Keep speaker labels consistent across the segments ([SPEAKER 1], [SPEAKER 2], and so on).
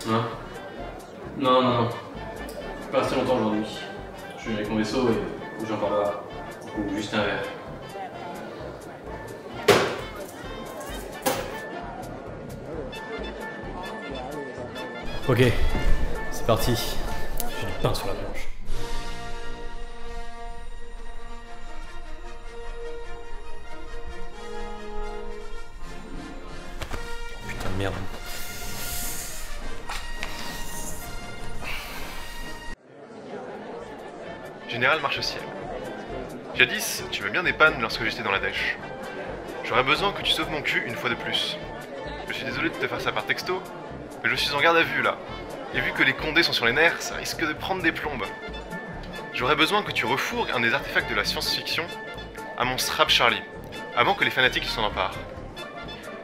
[SPEAKER 1] Hein? Non, non, non. Je vais pas rester longtemps aujourd'hui. Je suis avec mon vaisseau et faut que j'en parle là. Ou juste un verre. Ok, c'est parti. J'ai du pain sur la planche. Putain de merde.
[SPEAKER 2] Général Marche-Ciel. Jadis, tu m'as bien dépanne lorsque j'étais dans la dèche. J'aurais besoin que tu sauves mon cul une fois de plus. Je suis désolé de te faire ça par texto, mais je suis en garde à vue là. Et vu que les condés sont sur les nerfs, ça risque de prendre des plombes. J'aurais besoin que tu refourgues un des artefacts de la science-fiction à mon Strap Charlie, avant que les fanatiques s'en emparent.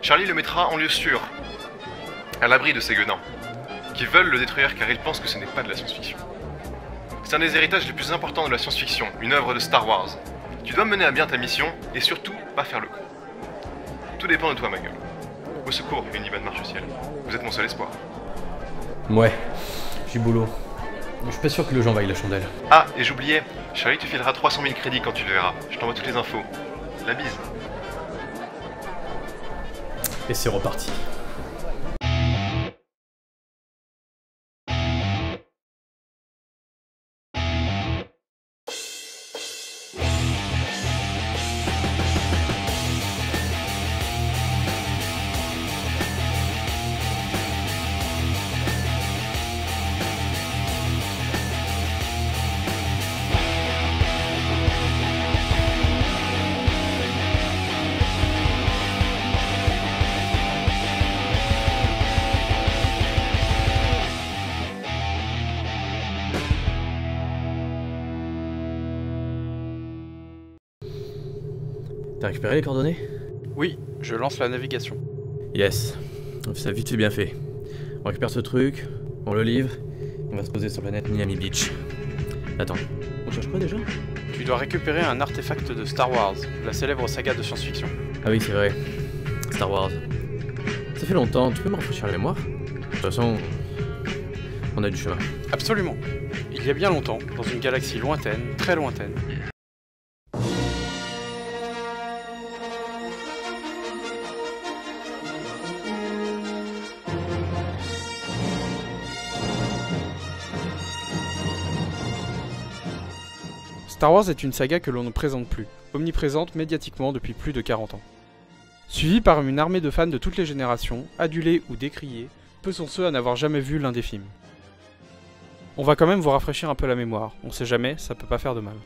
[SPEAKER 2] Charlie le mettra en lieu sûr, à l'abri de ces guenins, qui veulent le détruire car ils pensent que ce n'est pas de la science-fiction. C'est un des héritages les plus importants de la science-fiction, une œuvre de Star Wars. Tu dois mener à bien ta mission, et surtout, pas faire le con. Tout dépend de toi, ma gueule. Au secours, Univan Marche-Ciel. Vous êtes mon seul espoir.
[SPEAKER 1] Ouais, j'ai boulot. Je suis pas sûr que le gens vaille la chandelle.
[SPEAKER 2] Ah, et j'oubliais, Charlie te filera 300 000 crédits quand tu le verras. Je t'envoie toutes les infos. La bise.
[SPEAKER 1] Et c'est reparti. T'as récupéré les coordonnées?
[SPEAKER 3] Oui, je lance la navigation.
[SPEAKER 1] Yes. Ça vite fait bien fait. On récupère ce truc, on le livre, on va se poser sur la planète Miami Beach. Attends, on cherche quoi déjà?
[SPEAKER 3] Tu dois récupérer un artefact de Star Wars, la célèbre saga de science-fiction.
[SPEAKER 1] Ah oui, c'est vrai. Star Wars. Ça fait longtemps, tu peux me rafraîchir la mémoire? De toute façon, on a du chemin.
[SPEAKER 3] Absolument. Il y a bien longtemps, dans une galaxie lointaine, très lointaine. Star Wars est une saga que l'on ne présente plus, omniprésente médiatiquement depuis plus de 40 ans. Suivie par une armée de fans de toutes les générations, adulés ou décriés, peu sont ceux à n'avoir jamais vu l'un des films. On va quand même vous rafraîchir un peu la mémoire, on sait jamais, ça peut pas faire de mal.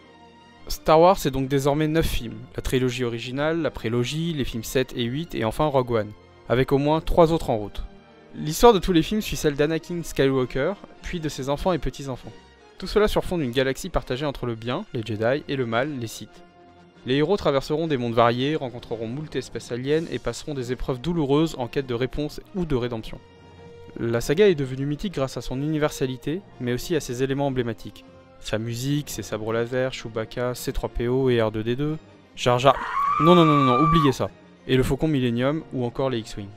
[SPEAKER 3] Star Wars c'est donc désormais 9 films, la trilogie originale, la prélogie, les films 7 et 8 et enfin Rogue One, avec au moins 3 autres en route. L'histoire de tous les films suit celle d'Anakin Skywalker, puis de ses enfants et petits-enfants. Tout cela sur fond d'une galaxie partagée entre le bien, les Jedi, et le mal, les Sith. Les héros traverseront des mondes variés, rencontreront moult espèces aliens et passeront des épreuves douloureuses en quête de réponse ou de rédemption. La saga est devenue mythique grâce à son universalité, mais aussi à ses éléments emblématiques. Sa musique, ses sabres laser, Chewbacca, C3PO et R2D2, Jar Jar... Non, oubliez ça. Et le Faucon Millennium, ou encore les X-Wing.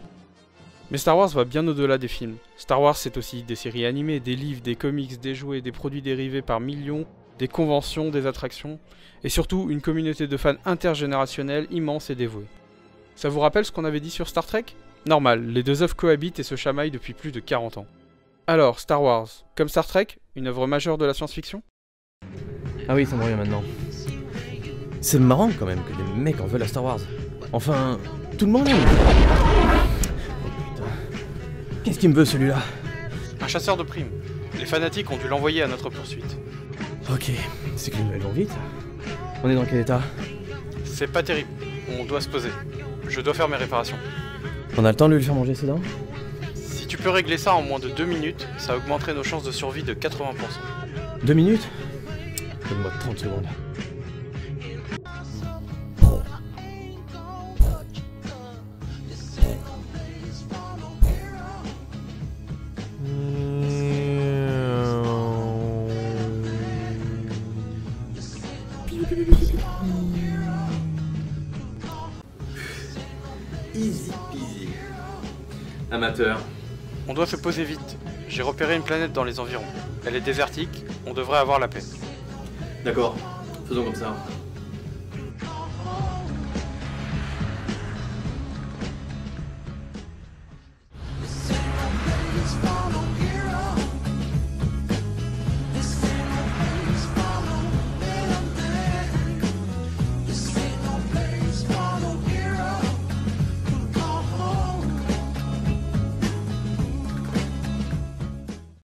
[SPEAKER 3] Mais Star Wars va bien au-delà des films. Star Wars c'est aussi des séries animées, des livres, des comics, des jouets, des produits dérivés par millions, des conventions, des attractions, et surtout une communauté de fans intergénérationnelle immense et dévouée. Ça vous rappelle ce qu'on avait dit sur Star Trek? Normal, les deux œuvres cohabitent et se chamaillent depuis plus de 40 ans. Alors, Star Wars, comme Star Trek, une œuvre majeure de la science-fiction?
[SPEAKER 1] Ah oui, ça me revient maintenant. C'est marrant quand même que les mecs en veulent à Star Wars. Enfin, tout le monde aime. Qu'est-ce qu'il me veut celui-là?
[SPEAKER 3] Un chasseur de primes. Les fanatiques ont dû l'envoyer à notre poursuite.
[SPEAKER 1] Ok, c'est que les nouvelles vont vite. On est dans quel état?
[SPEAKER 3] C'est pas terrible, on doit se poser. Je dois faire mes réparations.
[SPEAKER 1] On a le temps de lui faire manger ses dents?
[SPEAKER 3] Si tu peux régler ça en moins de 2 minutes, ça augmenterait nos chances de survie de 80%.
[SPEAKER 1] 2 minutes? Donne-moi 30 secondes. Easy peasy. Amateur.
[SPEAKER 3] On doit se poser vite. J'ai repéré une planète dans les environs. Elle est désertique, on devrait avoir la paix.
[SPEAKER 1] D'accord, faisons comme ça.